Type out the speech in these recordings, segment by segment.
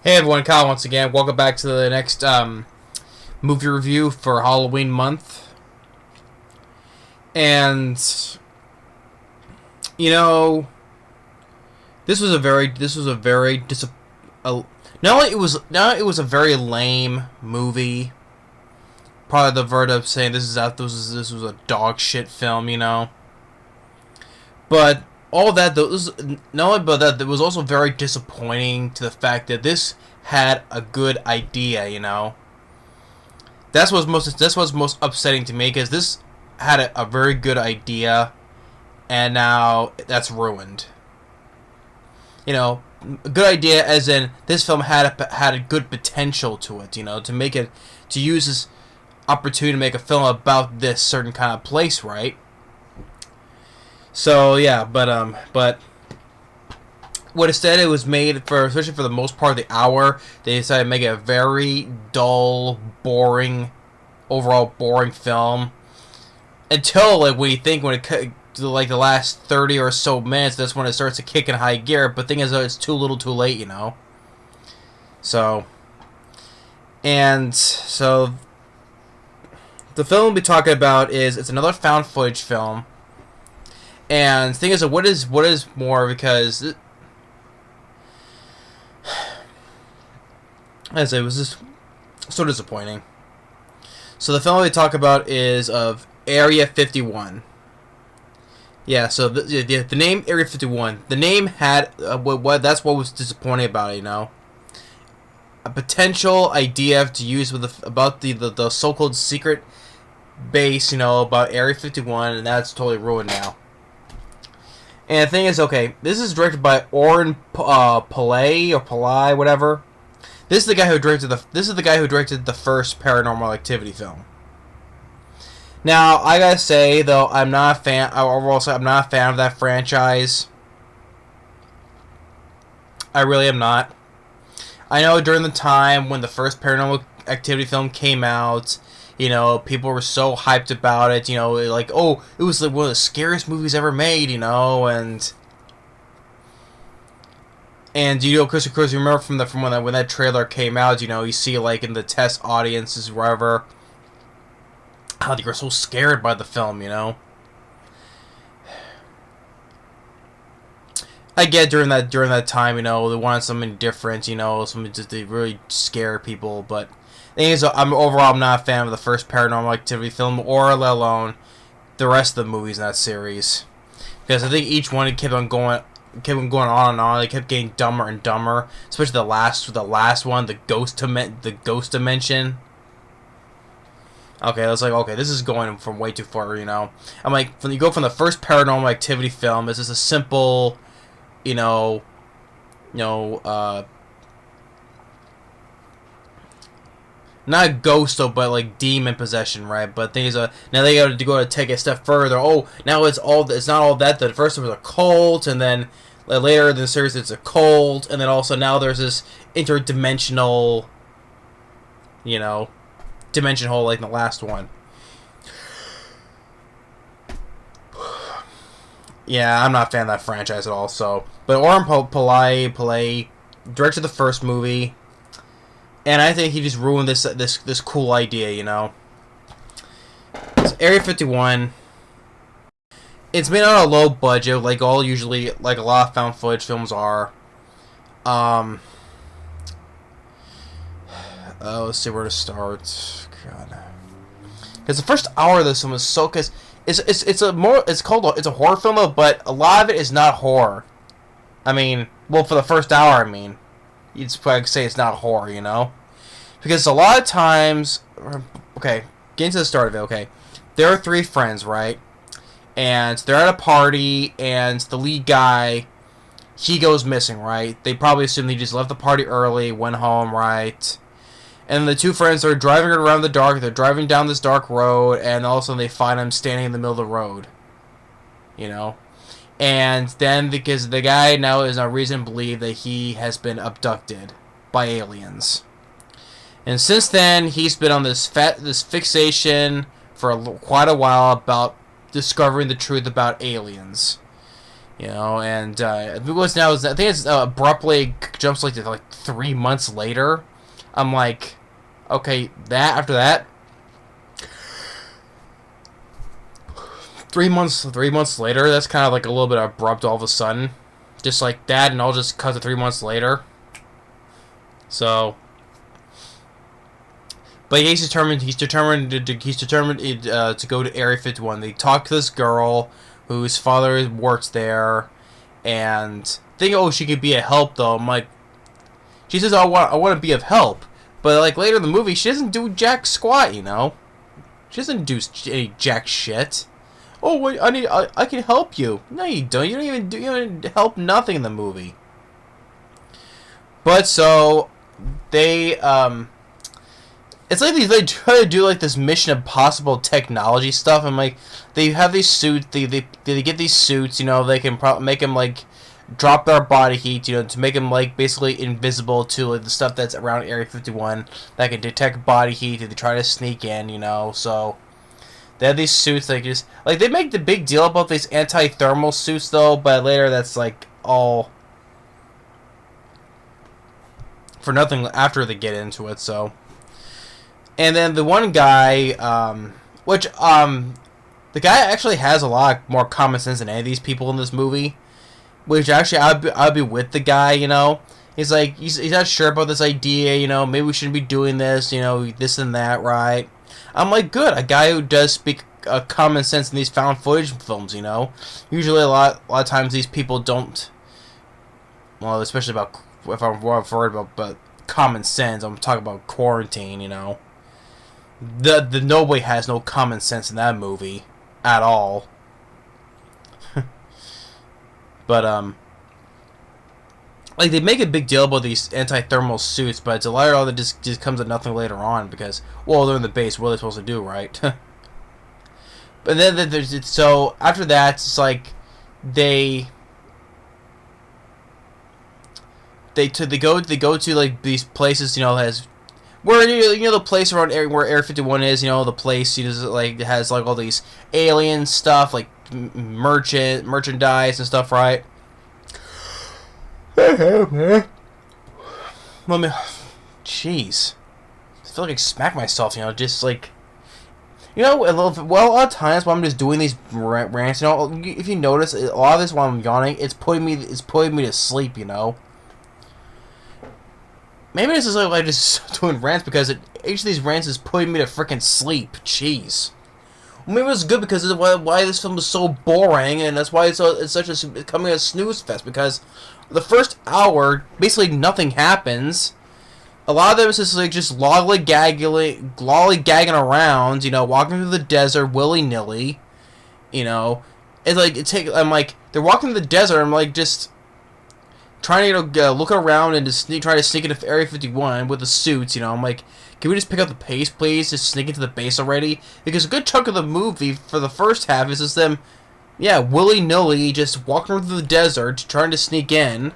Hey everyone, Kyle once again. Welcome back to the next movie review for Halloween month. And you know, not only it was a very lame movie. Probably the verdict of saying this was a dog shit film. But all that though, not only but that, it was also very disappointing to the fact that this had a good idea. That's what's most upsetting to me because this had a very good idea, and now that's ruined. A good idea as in this film had a good potential to it. To use this opportunity to make a film about this certain kind of place, right? So yeah, but what instead it was made for, especially for the most part of the hour, they decided to make it a very dull, boring, overall boring film. Until like when it to like the last 30 or so minutes, that's when it starts to kick in high gear. But the thing is, it's too little, too late. So so the film we'll be talking about it's another found footage film. And the thing is, what is more because as it was just so disappointing. So the film we talk about is of Area 51. Yeah, so the name Area 51, the name had what that's what was disappointing about it. A potential idea to use about the so-called secret base, about Area 51, and that's totally ruined now. And the thing is, okay, this is directed by Oren Peli, whatever. This is the guy who directed the first Paranormal Activity film. Now, I gotta say though, I'm not a fan. I'm not a fan of that franchise. I really am not. I know during the time when the first Paranormal Activity film came out, people were so hyped about it. Like, oh, it was like one of the scariest movies ever made. Of course, you remember from when that trailer came out. You see like in the test audiences wherever how they were so scared by the film. I get during that time, they wanted something different. Something just to really scare people, but. The thing is, I'm not a fan of the first Paranormal Activity film, or let alone the rest of the movies in that series, because I think each one kept on going on and on. They kept getting dumber and dumber, especially the last one, the ghost dimension. Okay, I was like, okay, this is going from way too far. I'm like, when you go from the first Paranormal Activity film, it's just a simple, not ghost though, but like demon possession, right? But things now they got to go to take it a step further. Oh, now it's not all that. The first it was a cult, and then later in the series it's a cult, and then also now there's this interdimensional, dimension hole like in the last one. Yeah, I'm not a fan of that franchise at all. So, but Oren Peli directed the first movie. And I think he just ruined this cool idea. It's Area 51. It's made on a low budget, like a lot of found footage films are. Let's see where to start. God, because the first hour of this one was so. Cause it's a horror film though, but a lot of it is not horror. I mean, well, for the first hour, you'd probably say it's not horror. Because a lot of times, okay, getting to the start of it, okay, there are three friends, right? And they're at a party, and the lead guy, he goes missing, right? They probably assume he just left the party early, went home, right? And the two friends are driving around the dark, they're driving down this dark road, and all of a sudden they find him standing in the middle of the road. And then, because the guy now is a reason to believe that he has been abducted by aliens. And since then, he's been on this fixation for quite a while about discovering the truth about aliens. You know, and I think it's abruptly jumps like 3 months later. I'm like, okay, after that, 3 months later, that's kind of like a little bit abrupt all of a sudden, just like that, and I'll just cut to 3 months later. So, but he's determined to go to Area 51. They talk to this girl whose father works there, and think, oh, she could be a help though. I'm like, she says, I want to be of help, but like later in the movie, she doesn't do jack squat. You know, she doesn't do any jack shit. Oh, wait, I can help you. No, you don't. You don't help nothing in the movie. But so they it's like they try to do like this Mission Impossible technology stuff. And like they have these suits. They get these suits. You know, they can make them like drop their body heat. You know, to make them like basically invisible to like the stuff that's around Area 51 that can detect body heat. If they try to sneak in, you know, so. They have these suits that just like they make the big deal about these anti-thermal suits though, but later that's like all for nothing after they get into it. So, and then the one guy, the guy actually has a lot more common sense than any of these people in this movie. Which actually I'd be with the guy, you know. He's like he's not sure about this idea, you know. Maybe we shouldn't be doing this, you know, this and that, right? I'm like, good, a guy who does speak common sense in these found footage films, you know. Usually, a lot of times these people don't. Well, especially about if I'm worried about, but common sense. I'm talking about quarantine, you know. The nobody has no common sense in that movie at all. But like they make a big deal about these anti-thermal suits, but it's a lot of all that just comes to nothing later on because, well, they're in the base. What are they supposed to do, right? But then there's so after that, it's like they go to like these places, you know, has where you know the place around where Area 51 is, you know, the place like has like all these alien stuff like merchandise and stuff, right? Man. Let me. Jeez. I feel like I smack myself, you know, just like. You know, a lot of times when I'm just doing these rants, you know, if you notice, a lot of this while I'm yawning, it's putting me to sleep, you know. Maybe this is like I just doing rants because each of these rants is putting me to freaking sleep. Jeez. Well, maybe it's good because of why this film is so boring, and that's why it's becoming a snooze fest because. The first hour, basically nothing happens. A lot of them is just like lollygagging around, you know, walking through the desert willy nilly. You know, I'm like they're walking through the desert. I'm like just trying to look around and just try to sneak into Area 51 with the suits. You know, I'm like, can we just pick up the pace, please? Just sneak into the base already. Because a good chunk of the movie for the first half is just them. Yeah, willy-nilly, just walking through the desert, trying to sneak in.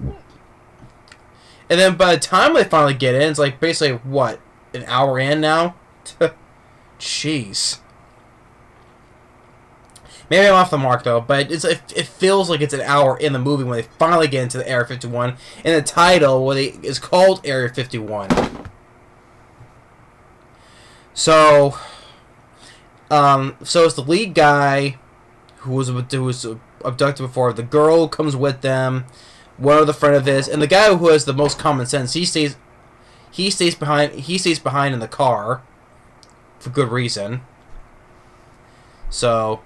And then by the time they finally get in, it's like basically, what, an hour in now? Jeez. Maybe I'm off the mark, though, but it feels like it's an hour in the movie when they finally get into the Area 51. And the title is called Area 51. So it's the lead guy who was abducted before. The girl comes with them. One other friend of his, and the guy who has the most common sense, he stays behind in the car for good reason. So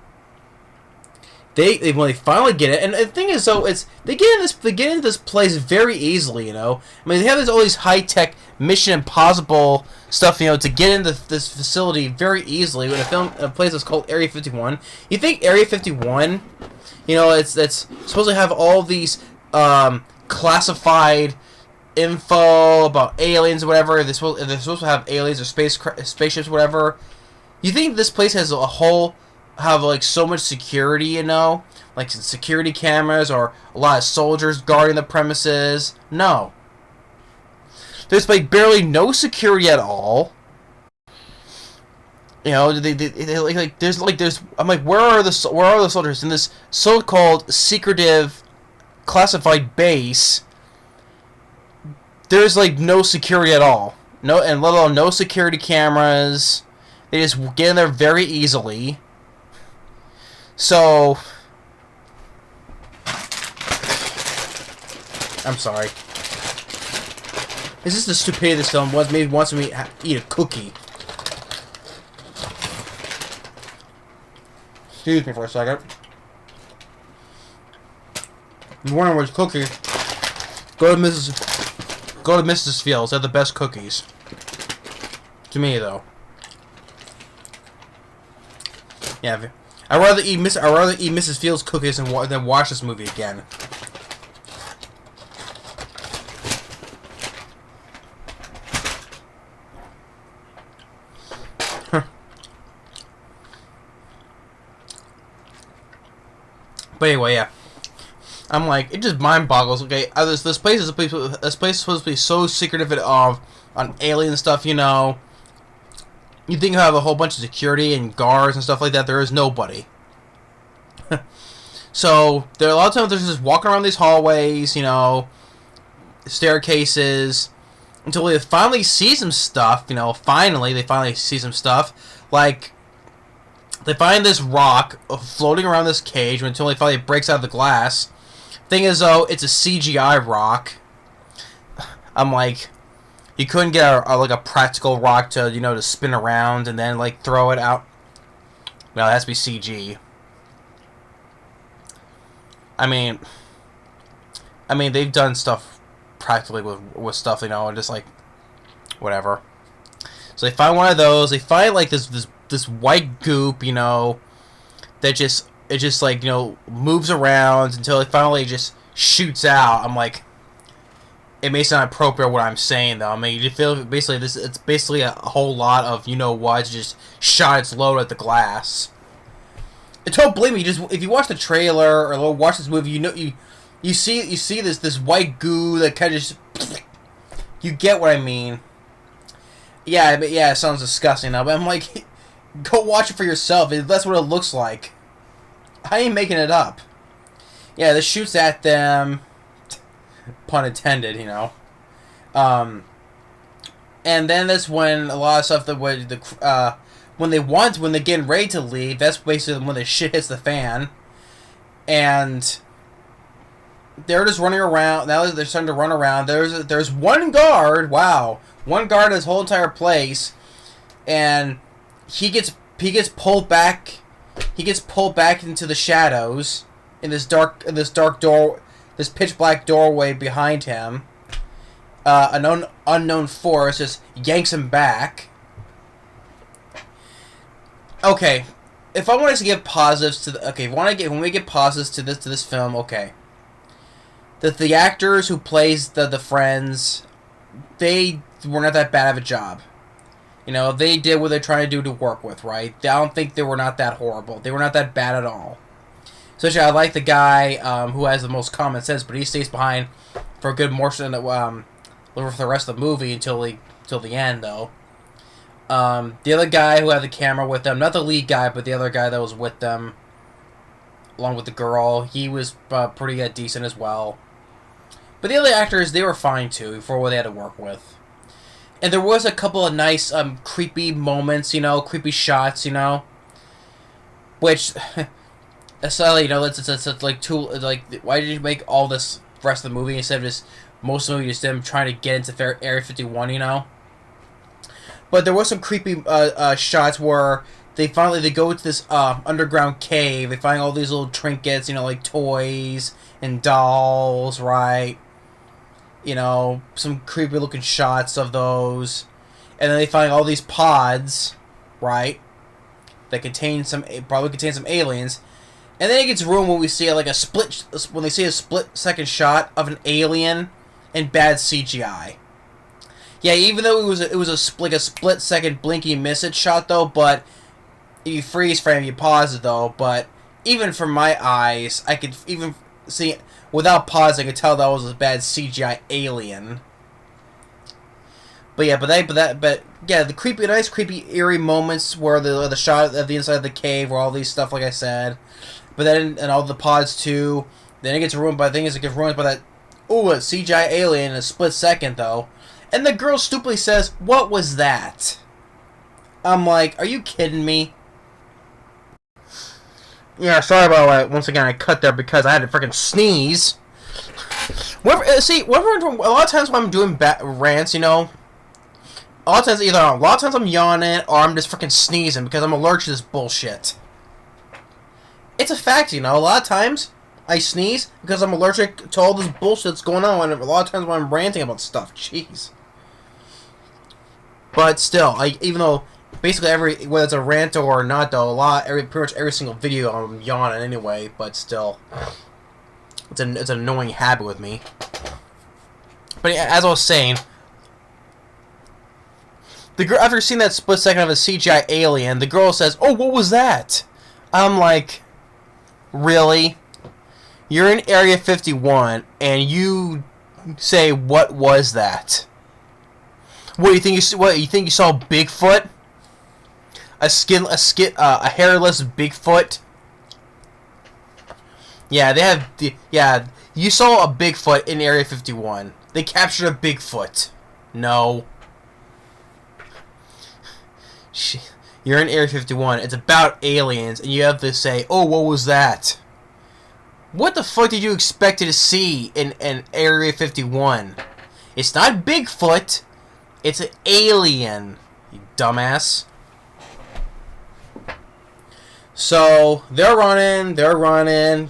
when they finally get it, and the thing is, so they get into this place very easily, you know. I mean, they have all these high tech Mission Impossible stuff, you know, to get into this facility very easily. When a place that's called Area 51, you think Area 51, you know, that's supposed to have all these classified info about aliens or whatever. If they're supposed to have aliens or spaceships, or whatever. You think this place has have like so much security, you know, like security cameras or a lot of soldiers guarding the premises? No. There's like barely no security at all. You know, there's I'm like, where are the soldiers in this so-called secretive classified base? There's like no security at all. No, and let alone no security cameras. They just get in there very easily. So, I'm sorry. Is this the stupidity of this film? Maybe wants me to eat a cookie. Excuse me for a second. You're wondering which cookie? Go to Mrs. Fields. They have the best cookies. To me, though. Yeah, I'd rather eat Mrs. Fields' cookies than watch this movie again. But anyway, yeah. I'm like, it just mind boggles. Okay, this place is supposed to be so secretive on alien stuff, you know. You think you have a whole bunch of security and guards and stuff like that. There is nobody. So there are a lot of times they're just walking around these hallways, you know, staircases, until they finally see some stuff. You know, finally see some stuff. Like, they find this rock floating around this cage until it finally breaks out of the glass. Thing is, though, it's a CGI rock. I'm like, you couldn't get like a practical rock to, you know, to spin around and then like throw it out. No, it has to be CG. I mean, they've done stuff practically with stuff, you know, and just like whatever. So they find one of those. They find like this white goop, you know, that just like, you know, moves around until it finally just shoots out. I'm like, it may sound appropriate what I'm saying though. I mean, you feel basically it's basically a whole lot of, you know what, just shot its load at the glass. And don't believe me, just if you watch the trailer or watch this movie, you know you see this white goo that kind of just, you get what I mean. Yeah, but yeah, it sounds disgusting now, but I'm like, go watch it for yourself. That's what it looks like. I ain't making it up. Yeah, this shoots at them. Pun intended, you know. And then that's when a lot of stuff when they're getting ready to leave, that's basically when the shit hits the fan. And they're just running around. Now they're starting to run around. There's one guard. Wow, one guard in this whole entire place, and he gets pulled back. He gets pulled back into the shadows in this dark door, this pitch black doorway behind him. An unknown force just yanks him back. Okay, if I wanted to give positives to when we get positives to this film, okay. The actors who plays the friends, they were not that bad of a job. You know, they did what they're trying to do to work with, right? I don't think they were not that horrible. They were not that bad at all. Especially, I like the guy who has the most common sense, but he stays behind for a good portion of for the rest of the movie until the end, though. The other guy who had the camera with them, not the lead guy, but the other guy that was with them, along with the girl, he was pretty decent as well. But the other actors, they were fine too, for what they had to work with. And there was a couple of nice, creepy moments, you know, creepy shots, you know. Which, so, you know, it's like, why did you make all this rest of the movie instead of just, most of the movie just them trying to get into Area 51, you know? But there was some creepy shots where they go into this underground cave. They find all these little trinkets, you know, like toys and dolls, right? You know, some creepy looking shots of those. And then they find all these pods, right? That probably contain some aliens. And then it gets ruined when we see like when they see a split second shot of an alien in bad CGI. Yeah, even though it was a split second blinky miss it shot though, but you freeze frame, you pause it though, but even from my eyes, I could even see without pause, I could tell that was a bad CGI alien. But yeah, but yeah, the creepy, nice, creepy, eerie moments where the shot of the inside of the cave, where all these stuff, like I said. But then, and all the pods too. Then it gets ruined by things. It gets ruined by that, a CGI alien in a split second though. And the girl stupidly says, "What was that?" I'm like, are you kidding me? Yeah, sorry about that. Once again, I cut there because I had to freaking sneeze. A lot of times when I'm doing rants, a lot of times I'm yawning or I'm just freaking sneezing because I'm allergic to this bullshit. It's a fact, a lot of times I sneeze because I'm allergic to all this bullshit that's going on. And a lot of times when I'm ranting about stuff, jeez. But still, even though basically whether it's a rant or not, though, pretty much every single video I'm yawning anyway. But still, it's an annoying habit with me. But as I was saying, the girl, after seeing that split second of a CGI alien, the girl says, "Oh, what was that?" I'm like, really? You're in Area 51 and you say, "What was that?" What do you think? You think you saw Bigfoot? A hairless Bigfoot? Yeah, you saw a Bigfoot in Area 51. They captured a Bigfoot. No. You're in Area 51. It's about aliens, and you have to say, "Oh, what was that?" What the fuck did you expect to see in Area 51? It's not Bigfoot. It's an alien, you dumbass. So, they're running. I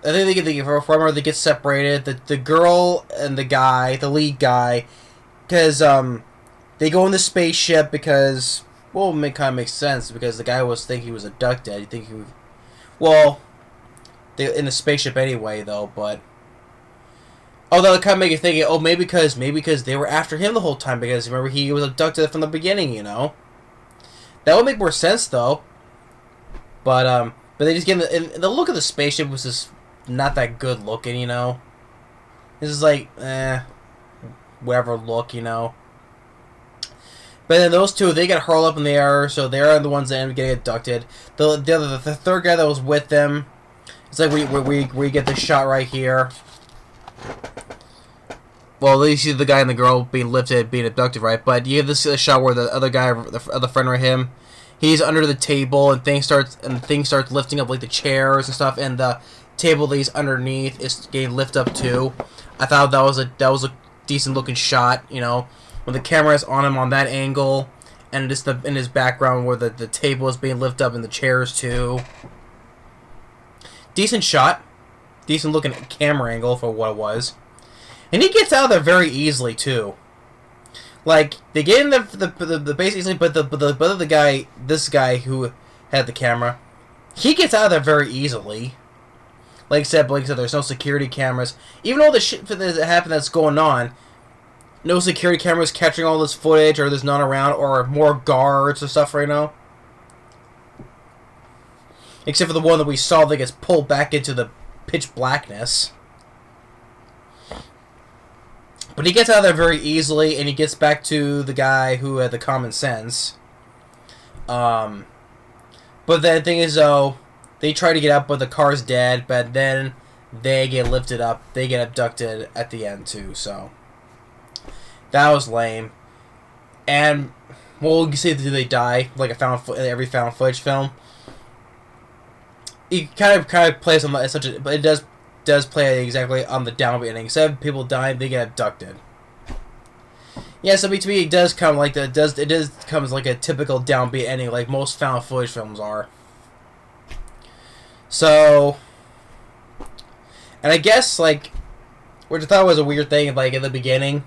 think they get separated. The girl and the guy, the lead guy, because they go in the spaceship because, well, it kind of makes sense because the guy thinking he was abducted. You think they in the spaceship anyway though, but. Oh, that would kind of make you think, oh, maybe because they were after him the whole time, because remember he was abducted from the beginning, That would make more sense though. But they just gave the look of the spaceship was just not that good looking, This is like, whatever look, But then those two, they get hurled up in the air, so they're the ones that end up getting abducted. The third guy that was with them, it's like we get this shot right here. Well, you see the guy and the girl being lifted, being abducted, right? But you have this shot where the other guy, the other friend of him, he's under the table, and things starts lifting up, like the chairs and stuff, and the table that he's underneath is getting lifted up too. I thought that was a decent looking shot, when the camera is on him on that angle, and just in his background where the table is being lifted up and the chairs too. Decent shot, decent looking camera angle for what it was. And he gets out of there very easily too. Like they get in the base easily, but the guy, this guy who had the camera, he gets out of there very easily. Like I said, there's no security cameras. Even all the shit that happened that's going on, no security cameras capturing all this footage, or there's none around, or more guards or stuff right now. Except for the one that we saw that gets pulled back into the pitch blackness. But he gets out of there very easily, and he gets back to the guy who had the common sense. But the thing is, though, they try to get out, but the car's dead. But then they get lifted up. They get abducted at the end, too. So that was lame. And, well, you see, do they die? Like every found footage film. It kind of plays on but it does play exactly on the downbeat ending. Instead of people dying, they get abducted. Yeah, so to me, it does come like that. It does come as like a typical downbeat ending, like most found footage films are. So, and I guess like, which I thought was a weird thing, like in the beginning,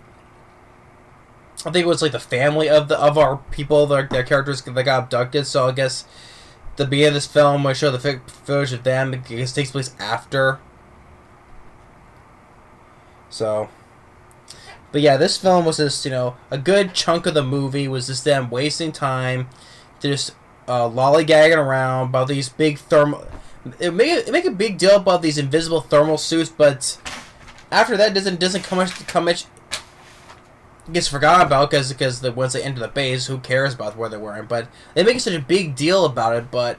I think it was like the family of our people, their characters that got abducted. So I guess the beginning of this film, I show the footage of them. It takes place after. So, but yeah, this film was just, a good chunk of the movie was just them wasting time, just lollygagging around about these big thermal. It make a big deal about these invisible thermal suits, but after that, doesn't come much gets forgotten about because once they enter the base, who cares about where they're wearing? But they make such a big deal about it.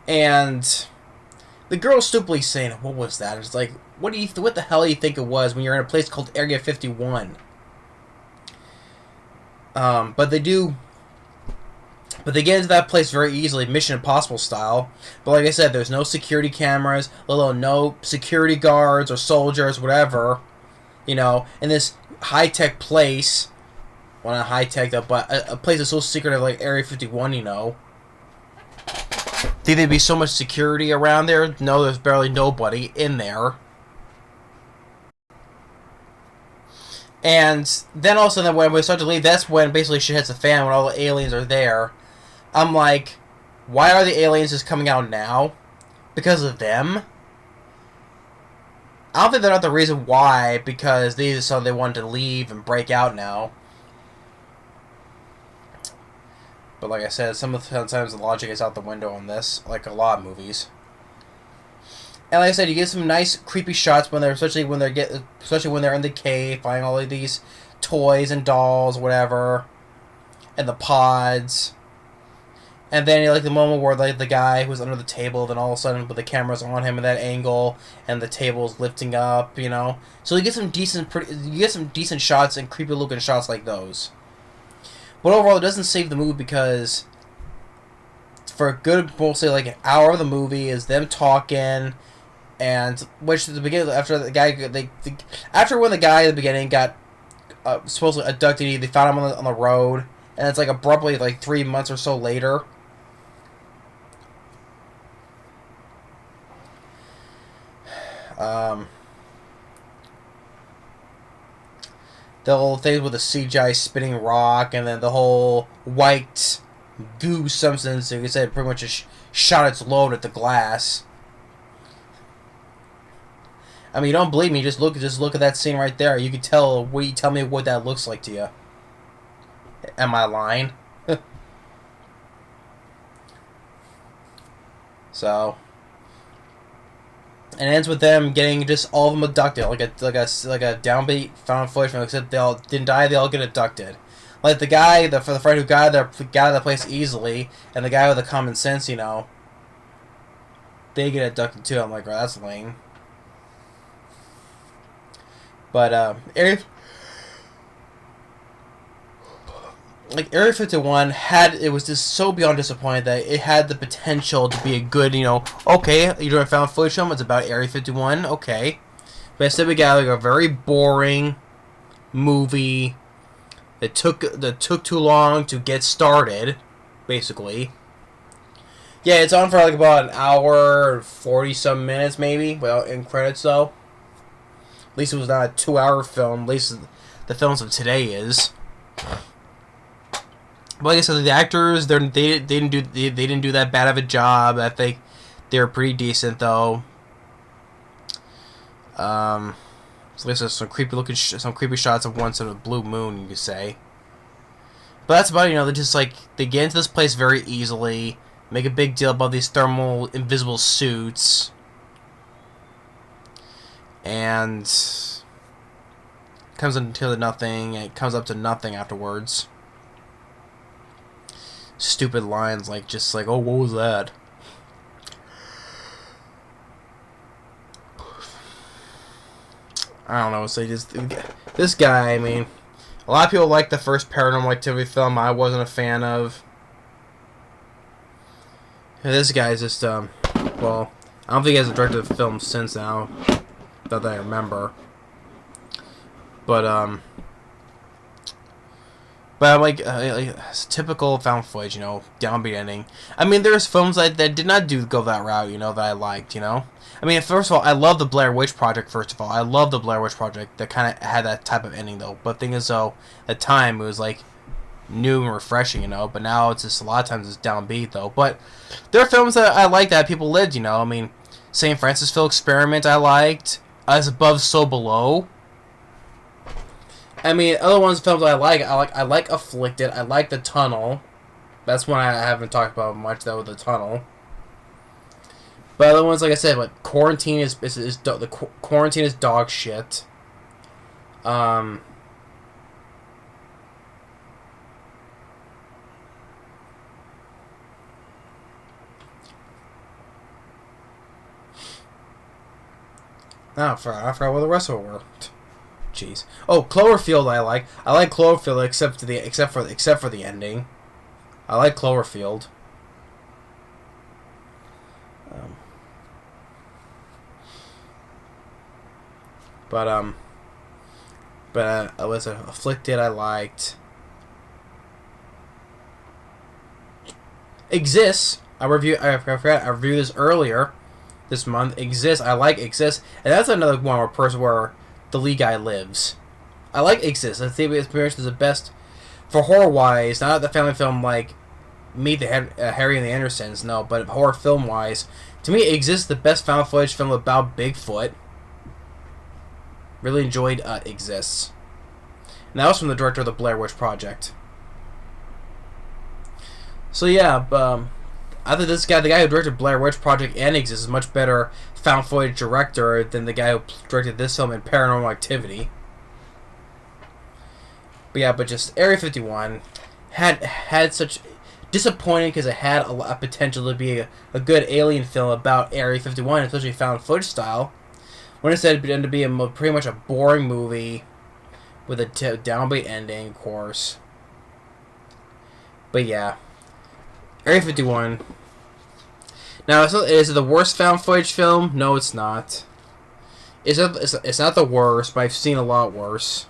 And the girl's stupidly saying, "What was that?" It's like, what the hell do you think it was when you're in a place called Area 51? But they get into that place very easily, Mission Impossible style. But like I said, there's no security cameras, no security guards or soldiers, whatever. In this high-tech place. Well, not high-tech, though, but a place that's so secretive like Area 51, Think there'd be so much security around there? No, there's barely nobody in there. And then also, when we start to leave, that's when basically shit hits the fan, when all the aliens are there. I'm like, why are the aliens just coming out now? Because of them? I don't think they're not the reason why, because they decided they wanted to leave and break out now. But like I said, sometimes the logic is out the window on this, like a lot of movies. And like I said, you get some nice creepy shots especially when they're in the cave, finding all of these toys and dolls, whatever, and the pods. And then the moment where the guy who's under the table, then all of a sudden, with the camera's on him at that angle, and the table's lifting up, So you get some decent shots and creepy looking shots like those. But overall, it doesn't save the movie because for a good, mostly like an hour of the movie is them talking, and which at the beginning, after the guy, after when the guy at the beginning got supposedly abducted, they found him on the road, and it's like abruptly 3 months or so later. The whole thing with the CGI spinning rock, and then the whole white goo substance, like I said, pretty much just shot its load at the glass. I mean, you don't believe me? Just look at that scene right there. You can tell. Tell me what that looks like to you. Am I lying? So, and it ends with them getting just all of them abducted, like a downbeat found footage film. Except they all didn't die; they all get abducted. Like the guy, for the friend who got out of the place easily, and the guy with the common sense, they get abducted too. I'm like, oh, that's lame. But Area 51 was just so beyond disappointed that it had the potential to be a good, okay, you're doing a found footage film, it's about Area 51, okay. But instead we got a very boring movie that took too long to get started, basically. Yeah, it's on for about an hour, 40-some minutes maybe, well, in credits though. At least it was not a 2-hour film, at least the films of today is. But like I said, the actors they didn't do that bad of a job. I think they were pretty decent though. So there's some creepy shots of one sort of blue moon, you could say. But that's about it. They just they get into this place very easily, make a big deal about these thermal invisible suits, and comes into nothing. And it comes up to nothing afterwards. Stupid lines oh, what was that? I don't know. So this guy. I mean, a lot of people like the first Paranormal Activity film. I wasn't a fan of. This guy's just well, I don't think he has directed a film since now, not that I remember. But I'm like it's typical found footage, downbeat ending. I mean, there's films that did not go that route, that I liked, I mean, first of all, I love the Blair Witch Project, first of all. I love the Blair Witch Project that kind of had that type of ending, though. But the thing is, though, at the time, it was, new and refreshing, But now it's just, a lot of times, it's downbeat, though. But there are films that I like that people lived, I mean, St. Francisville Experiment I liked. As Above, So Below. I mean, other films I like Afflicted. I like The Tunnel. That's one I haven't talked about much, though, The Tunnel. But other ones, like I said, like Quarantine Quarantine is dog shit. Um. I forgot what the rest of it were. Jeez. Oh, Cloverfield. I like. I like Cloverfield except for the ending. I like Cloverfield. Um, but I was Afflicted. I liked. Exists. I reviewed this earlier this month. Exists. I like Exists, and that's another one where the lead guy lives. I like Exists. I think Experience is the best for horror wise. Not the family film like Meet the Harry and the Andersons, no, but horror film wise, to me, Exists the best found footage film about Bigfoot. Really enjoyed Exists, and that was from the director of the Blair Witch Project. So yeah, I think the guy who directed Blair Witch Project and Exists, is a much better found footage director than the guy who directed this film in Paranormal Activity. But yeah, just Area 51 had such disappointing because it had a potential to be a good alien film about Area 51, especially found footage style. When instead it ended up being pretty much a boring movie with a downbeat ending, of course. But yeah, Area 51. Now, is it the worst found footage film? No, it's not. It's not the worst, but I've seen a lot worse.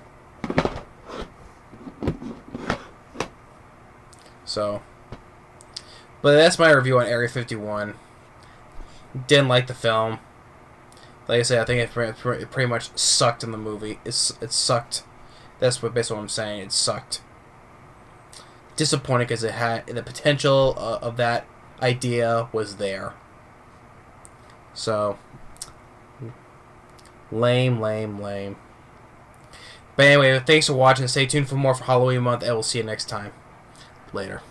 So, but that's my review on Area 51. Didn't like the film. Like I said, I think it pretty much sucked in the movie. It sucked. That's basically what I'm saying. It sucked. Disappointed because it had the potential of that idea was there. So lame. But anyway, thanks for watching. Stay tuned for more for Halloween month, and we'll see you next time. Later.